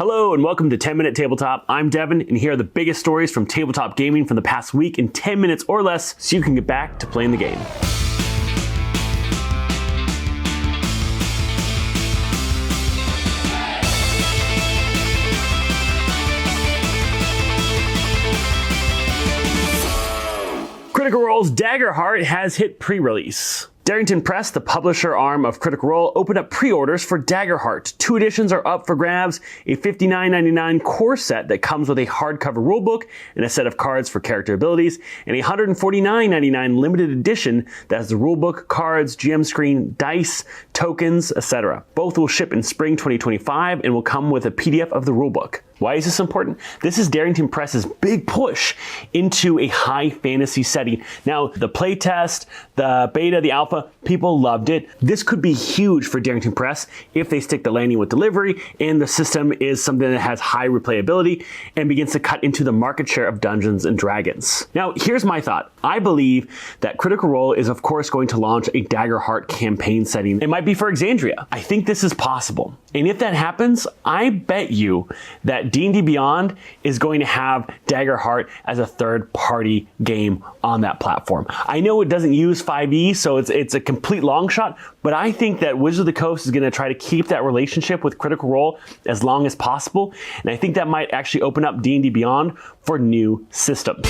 Hello and welcome to 10 Minute Tabletop. I'm Devin and here are the biggest stories from tabletop gaming from the past week in 10 minutes or less so you can get back to playing the game. Critical Role's Daggerheart has hit pre-release. Darrington Press, the publisher arm of Critical Role, opened up pre-orders for Daggerheart. 2 editions are up for grabs, a $59.99 core set that comes with a hardcover rulebook and a set of cards for character abilities, and a $149.99 limited edition that has the rulebook, cards, GM screen, dice, tokens, etc. Both will ship in spring 2025 and will come with a PDF of the rulebook. Why is this important? This is Darrington Press's big push into a high fantasy setting. Now, the playtest, the beta, the alpha, people loved it. This could be huge for Darrington Press if they stick the landing with delivery and the system is something that has high replayability and begins to cut into the market share of Dungeons and Dragons. Now, here's my thought. I believe that Critical Role is, of course, going to launch a Daggerheart campaign setting. It might be for Exandria. I think this is possible. And if that happens, I bet you that D&D Beyond is going to have Daggerheart as a third-party game on that platform. I know it doesn't use 5e, so it's a complete long shot, but I think that Wizards of the Coast is going to try to keep that relationship with Critical Role as long as possible, and I think that might actually open up D&D Beyond for new systems.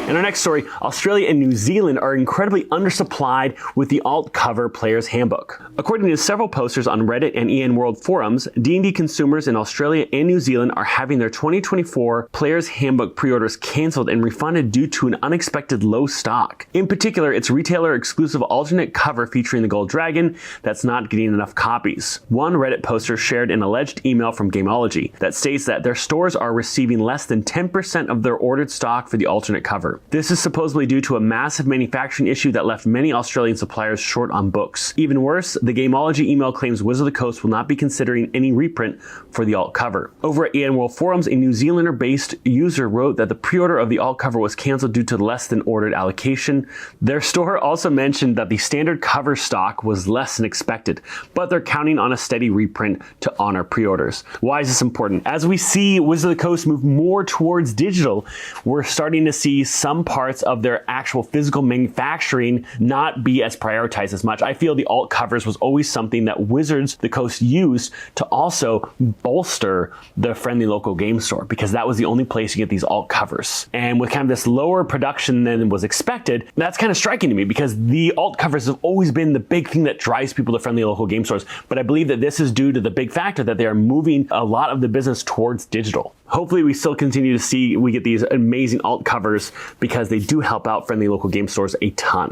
In our next story, Australia and New Zealand are incredibly undersupplied with the alt cover Player's Handbook. According to several posters on Reddit and EN World forums, D&D consumers in Australia and New Zealand are having their 2024 Player's Handbook pre-orders canceled and refunded due to an unexpected low stock. In particular, its retailer-exclusive alternate cover featuring the gold dragon that's not getting enough copies. One Reddit poster shared an alleged email from Gameology that states that their stores are receiving less than 10% of their ordered stock for the alternate cover. This is supposedly due to a massive manufacturing issue that left many Australian suppliers short on books. Even worse, the Gameology email claims Wizards of the Coast will not be considering any reprint for the alt cover. Over at EN World forums, a New Zealander-based user wrote that the pre-order of the alt cover was canceled due to less than ordered allocation. Their store also mentioned that the standard cover stock was less than expected, but they're counting on a steady reprint to honor pre-orders. Why is this important? As we see Wizards of the Coast move more towards digital, we're starting to see some parts of their actual physical manufacturing not be as prioritized as much. I feel the alt covers was always something that Wizards of the Coast used to also bolster the friendly local game store, because that was the only place you get these alt covers. And with kind of this lower production than was expected, that's kind of striking to me, because the alt covers have always been the big thing that drives people to friendly local game stores. But I believe that this is due to the big factor that they are moving a lot of the business towards digital. Hopefully we still continue to see we get these amazing alt covers, because they do help out friendly local game stores a ton.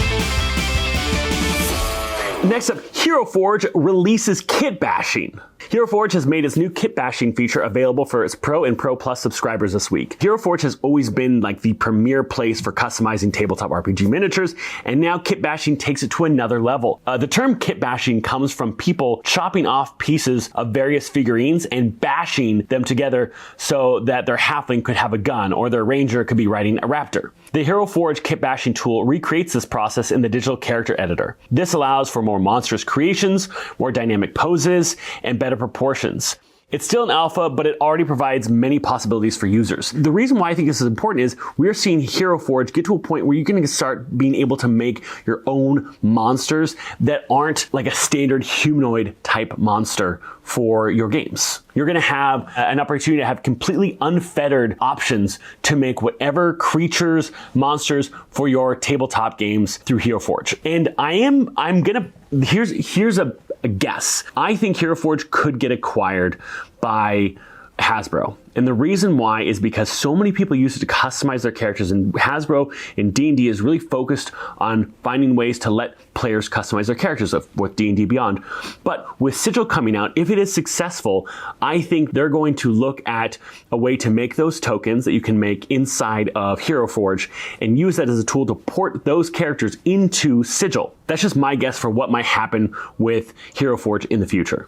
Next up, Hero Forge releases Kitbashing. Hero Forge has made its new Kitbashing feature available for its Pro and Pro Plus subscribers this week. Hero Forge has always been like the premier place for customizing tabletop RPG miniatures, and now Kitbashing takes it to another level. The term Kitbashing comes from people chopping off pieces of various figurines and bashing them together so that their halfling could have a gun or their ranger could be riding a raptor. The Hero Forge Kitbashing tool recreates this process in the digital character editor. This allows for more monstrous creations, more dynamic poses, and better proportions. It's still an alpha, but it already provides many possibilities for users. The reason why I think this is important is we're seeing Hero Forge get to a point where you're going to start being able to make your own monsters that aren't like a standard humanoid type monster for your games. You're going to have an opportunity to have completely unfettered options to make whatever creatures, monsters for your tabletop games through Hero Forge. And here's a guess. I think Hero Forge could get acquired by Hasbro. And the reason why is because so many people use it to customize their characters, and Hasbro in D&D is really focused on finding ways to let players customize their characters with D&D Beyond. But with Sigil coming out, if it is successful, I think they're going to look at a way to make those tokens that you can make inside of Hero Forge and use that as a tool to port those characters into Sigil. That's just my guess for what might happen with Hero Forge in the future.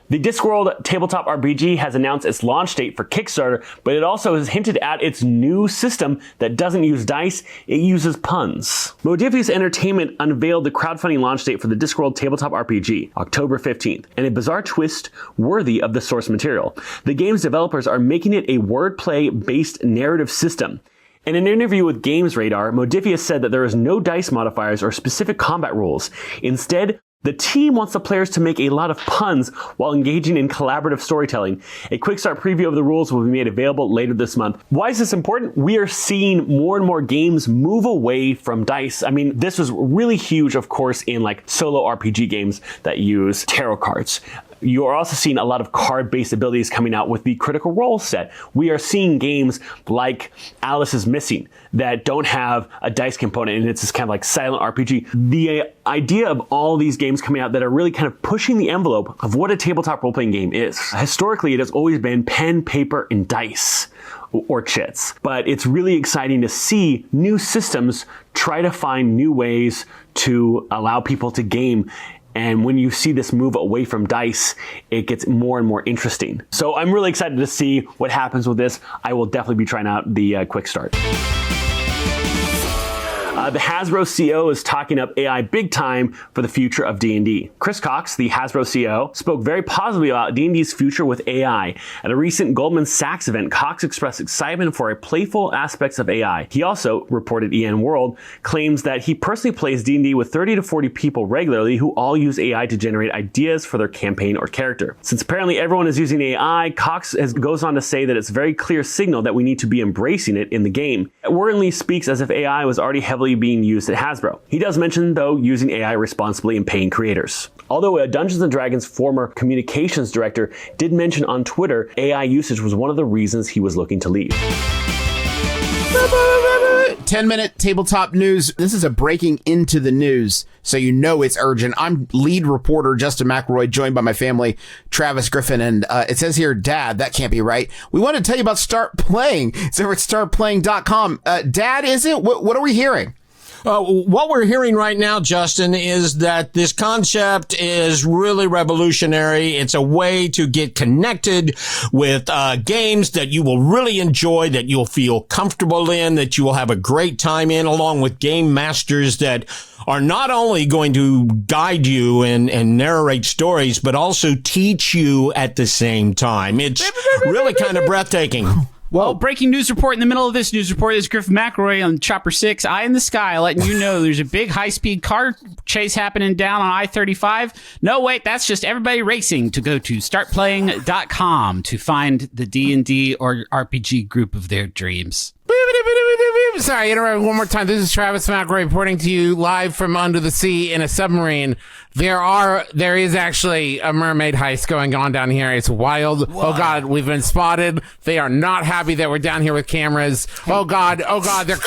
The Discworld tabletop RPG has announced its launch date for Kickstarter, but it also has hinted at its new system that doesn't use dice, it uses puns. Modifius Entertainment unveiled the crowdfunding launch date for the Discworld tabletop RPG, October 15th, and a bizarre twist worthy of the source material. The game's developers are making it a wordplay-based narrative system. In an interview with Games Radar, Modifius said that there is no dice modifiers or specific combat rules. Instead, the team wants the players to make a lot of puns while engaging in collaborative storytelling. A quick start preview of the rules will be made available later this month. Why is this important? We are seeing more and more games move away from dice. I mean, this was really huge, of course, in like solo RPG games that use tarot cards. You are also seeing a lot of card-based abilities coming out with the Critical Role set. We are seeing games like Alice is Missing that don't have a dice component, and it's this kind of like silent RPG. The idea of all these games coming out that are really kind of pushing the envelope of what a tabletop role-playing game is. Historically, it has always been pen, paper, and dice, or chits. But it's really exciting to see new systems try to find new ways to allow people to game. And when you see this move away from dice, it gets more and more interesting. So I'm really excited to see what happens with this. I will definitely be trying out the quick start. The Hasbro CEO is talking up AI big time for the future of D&D. Chris Cox, the Hasbro CEO, spoke very positively about D&D's future with AI. At a recent Goldman Sachs event, Cox expressed excitement for playful aspects of AI. He also, reported EN World, claims that he personally plays D&D with 30 to 40 people regularly who all use AI to generate ideas for their campaign or character. Since apparently everyone is using AI, Cox goes on to say that it's a very clear signal that we need to be embracing it in the game. Worrenly speaks as if AI was already heavily being used at Hasbro. He does mention, though, using AI responsibly and paying creators. Although a Dungeons & Dragons former communications director did mention on Twitter AI usage was one of the reasons he was looking to leave. 10-minute tabletop news. This is a breaking into the news, so you know it's urgent. I'm lead reporter Justin McElroy, joined by my family, Travis Griffin, and it says here, Dad, that can't be right. We want to tell you about Start Playing. It's over at startplaying.com. Dad, is it? What are we hearing? What we're hearing right now, Justin, is that this concept is really revolutionary. It's a way to get connected with games that you will really enjoy, that you'll feel comfortable in, that you will have a great time in, along with game masters that are not only going to guide you and narrate stories, but also teach you at the same time. It's really kind of breathtaking. Well, breaking news report in the middle of this news report is Griffin McElroy on Chopper 6, Eye in the Sky, letting you know there's a big high-speed car chase happening down on I-35. No, wait, that's just everybody racing. To go to startplaying.com to find the D&D or RPG group of their dreams. Sorry, interrupt one more time. This is Travis McElroy reporting to you live from under the sea in a submarine. There is actually a mermaid heist going on down here. It's wild. What? Oh God, we've been spotted. They are not happy that we're down here with cameras. Oh God, they're.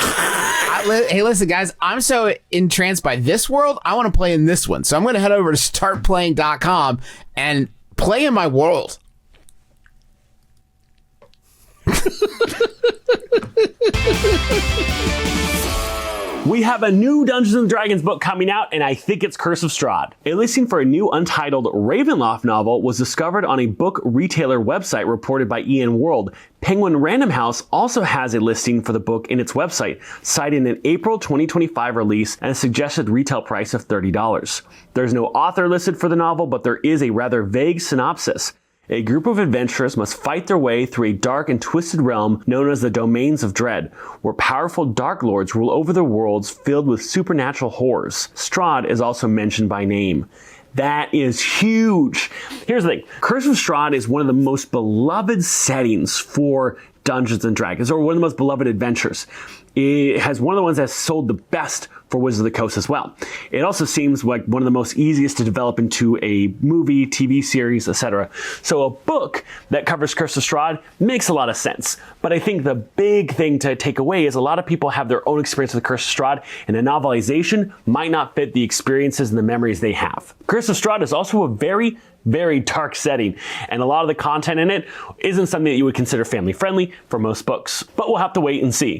Hey, listen, guys, I'm so entranced by this world. I want to play in this one. So I'm going to head over to startplaying.com and play in my world. We have a new Dungeons & Dragons book coming out, and I think it's Curse of Strahd. A listing for a new untitled Ravenloft novel was discovered on a book retailer website reported by EN World. Penguin Random House also has a listing for the book in its website, citing an April 2025 release and a suggested retail price of $30. There's no author listed for the novel, but there is a rather vague synopsis. A group of adventurers must fight their way through a dark and twisted realm known as the Domains of Dread, where powerful Dark Lords rule over the worlds filled with supernatural horrors. Strahd is also mentioned by name. That is huge. Here's the thing. Curse of Strahd is one of the most beloved settings for Dungeons & Dragons, or one of the most beloved adventures. It has one of the ones that's sold the best for Wizards of the Coast as well. It also seems like one of the most easiest to develop into a movie, TV series, etc. So a book that covers Curse of Strahd makes a lot of sense. But I think the big thing to take away is a lot of people have their own experience with Curse of Strahd, and a novelization might not fit the experiences and the memories they have. Curse of Strahd is also a very, very dark setting, and a lot of the content in it isn't something that you would consider family friendly for most books. But we'll have to wait and see.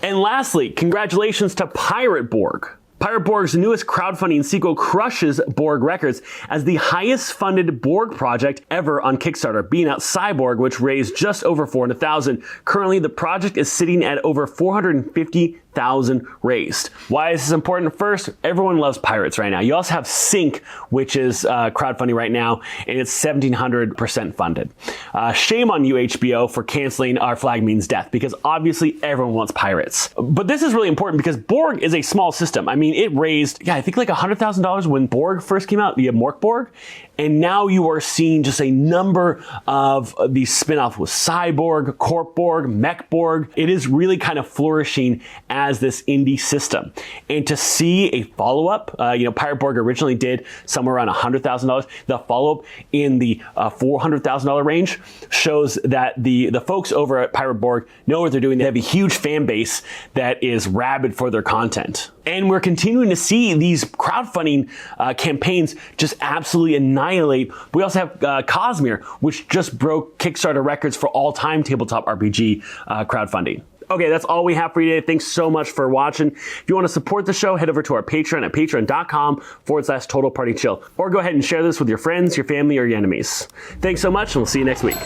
And lastly, congratulations to Pirate Borg. Pirate Borg's newest crowdfunding sequel crushes Borg records as the highest funded Borg project ever on Kickstarter, beating out Cyborg, which raised just over $400,000. Currently, the project is sitting at over $450,000 raised. Why is this important? First, everyone loves pirates right now. You also have Sync, which is crowdfunding right now, and it's 1,700% funded. Shame on you, HBO, for canceling Our Flag Means Death, because obviously everyone wants pirates. But this is really important because Borg is a small system. I mean, it raised, I think like $100,000 when Borg first came out, the Mork Borg. And now you are seeing just a number of these spin-offs with Cyborg, Corp Borg, Mech Borg. It is really kind of flourishing as this indie system. And to see a follow-up, Pirate Borg originally did somewhere around $100,000. The follow-up in the $400,000 range shows that the folks over at Pirate Borg know what they're doing. They have a huge fan base that is rabid for their content. And we're continuing to see these crowdfunding campaigns just absolutely annihilate. We also have Cosmere, which just broke Kickstarter records for all-time tabletop RPG crowdfunding. Okay, that's all we have for you today. Thanks so much for watching. If you want to support the show, head over to our Patreon at patreon.com/Total Party Chill. Or go ahead and share this with your friends, your family, or your enemies. Thanks so much, and we'll see you next week.